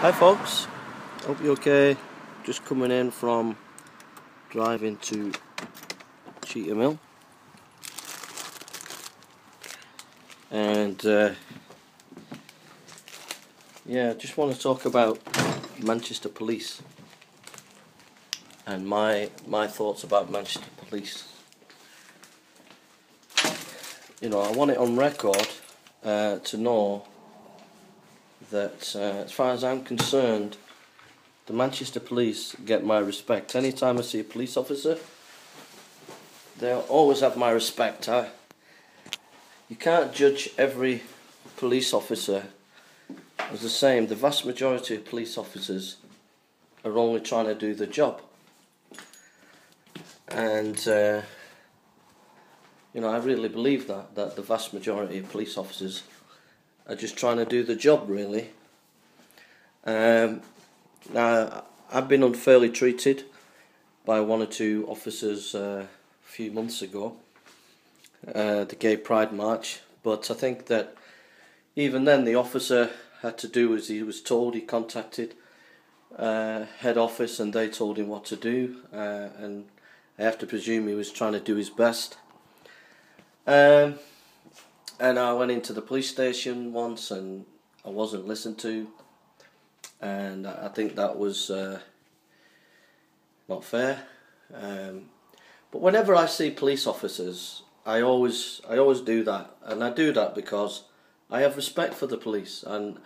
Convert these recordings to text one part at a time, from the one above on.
Hi folks, hope you're okay. Just coming in from driving to Cheetham Hill, and yeah, just want to talk about Manchester Police and my thoughts about Manchester Police. You know, I want it on record to know that as far as I'm concerned, the Manchester Police get my respect. Anytime I see a police officer, they'll always have my respect. You can't judge every police officer as the same. The vast majority of police officers are only trying to do the job. And, you know, I really believe that the vast majority of police officers are just trying to do the job, really. Now, I've been unfairly treated by one or two officers a few months ago, the Gay Pride March, but I think that even then the officer had to do as he was told. He contacted head office and they told him what to do, and I have to presume he was trying to do his best. And I went into the police station once and I wasn't listened to, and I think that was not fair. But whenever I see police officers, I always do that, and I do that because I have respect for the police, and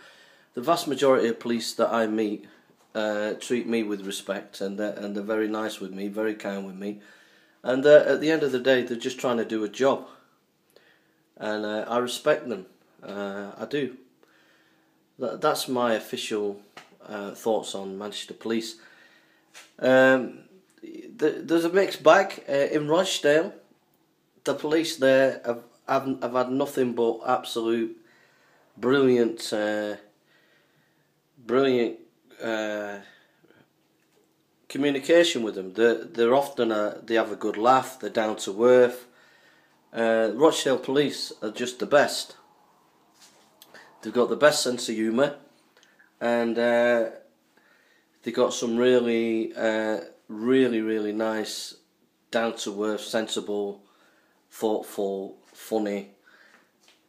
the vast majority of police that I meet treat me with respect, and they're very nice with me, very kind with me, and at the end of the day, they're just trying to do a job. And I respect them. I do. That's my official thoughts on Manchester Police. There's a mixed bag. In Rochdale, the police there have had nothing but absolute brilliant communication with them. They're often they have a good laugh. They're down to earth. Rochdale Police are just the best. They've got the best sense of humour, and they've got some really nice, down-to-earth, sensible, thoughtful, funny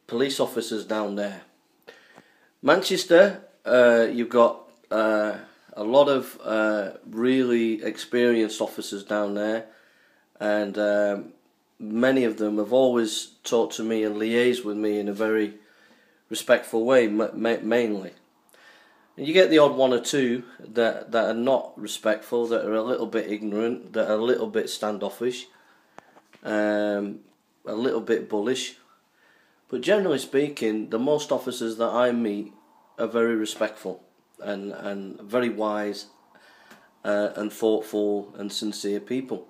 police officers down there. Manchester, you've got a lot of really experienced officers down there, and many of them have always talked to me and liaised with me in a very respectful way, mainly. And you get the odd one or two that are not respectful, that are a little bit ignorant, that are a little bit standoffish, a little bit bullish. But generally speaking, the most officers that I meet are very respectful and very wise and thoughtful and sincere people.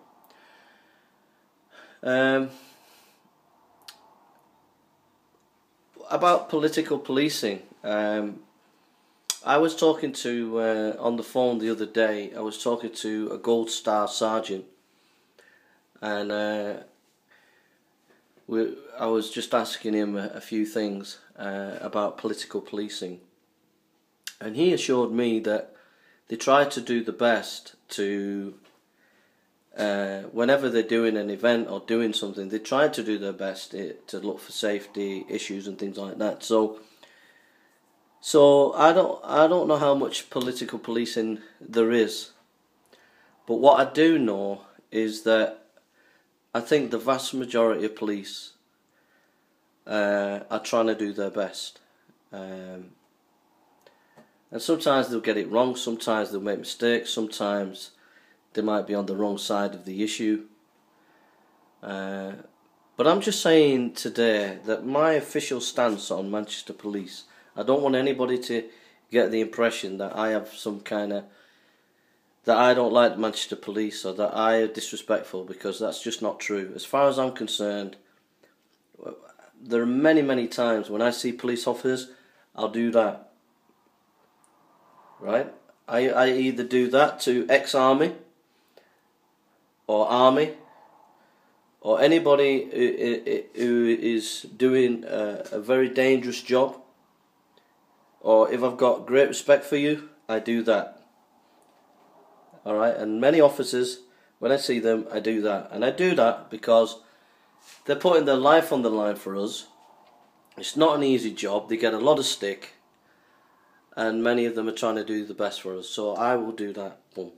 About political policing, I was talking to, on the phone the other day, I was talking to a Gold Star Sergeant, and I was just asking him a few things about political policing, and he assured me that they try to do the best to whenever they're doing an event or doing something, they try to do their best to look for safety issues and things like that. So I don't know how much political policing there is, but what I do know is that I think the vast majority of police are trying to do their best, and sometimes they'll get it wrong, sometimes they'll make mistakes, sometimes they might be on the wrong side of the issue. But I'm just saying today that my official stance on Manchester Police, I don't want anybody to get the impression that I have some kind of, that I don't like Manchester Police or that I are disrespectful, because that's just not true. As far as I'm concerned, there are many times when I see police officers, I'll do that. Right? I either do that to ex-army, or army, or anybody who is doing a very dangerous job, or if I've got great respect for you, I do that. Alright, and many officers, when I see them, I do that. And I do that because they're putting their life on the line for us. It's not an easy job. They get a lot of stick. And many of them are trying to do the best for us. So I will do that. Boom.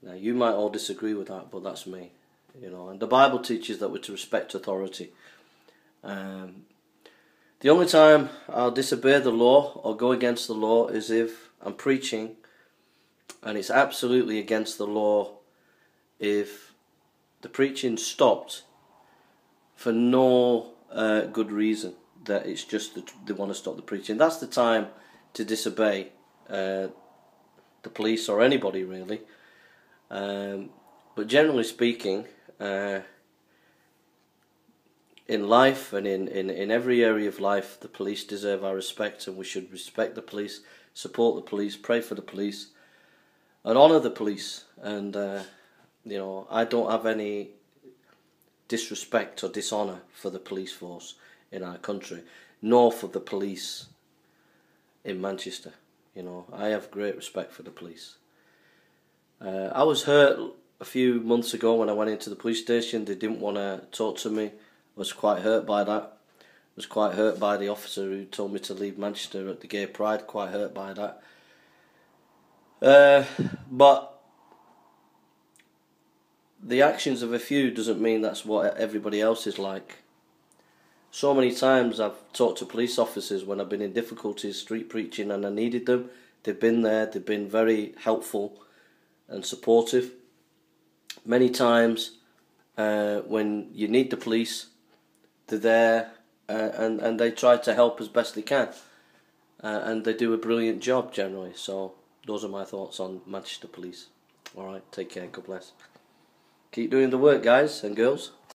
Now, you might all disagree with that, but that's me. You know, and the Bible teaches that we're to respect authority. The only time I'll disobey the law or go against the law is if I'm preaching, and it's absolutely against the law if the preaching stopped for no good reason, that it's just that they want to stop the preaching. That's the time to disobey the police or anybody really. But generally speaking, in life and in every area of life, the police deserve our respect, and we should respect the police, support the police, pray for the police, and honour the police. And you know, I don't have any disrespect or dishonour for the police force in our country, nor for the police in Manchester. You know, I have great respect for the police. I was hurt a few months ago when I went into the police station. They didn't want to talk to me. I was quite hurt by that. I was quite hurt by the officer who told me to leave Manchester at the Gay Pride. Quite hurt by that. But the actions of a few doesn't mean that's what everybody else is like. So many times I've talked to police officers when I've been in difficulties, street preaching, and I needed them. They've been there. They've been very helpful and supportive. Many times when you need the police, they're there and they try to help as best they can. And they do a brilliant job generally. So those are my thoughts on Manchester Police. Alright, take care, God bless. Keep doing the work, guys and girls.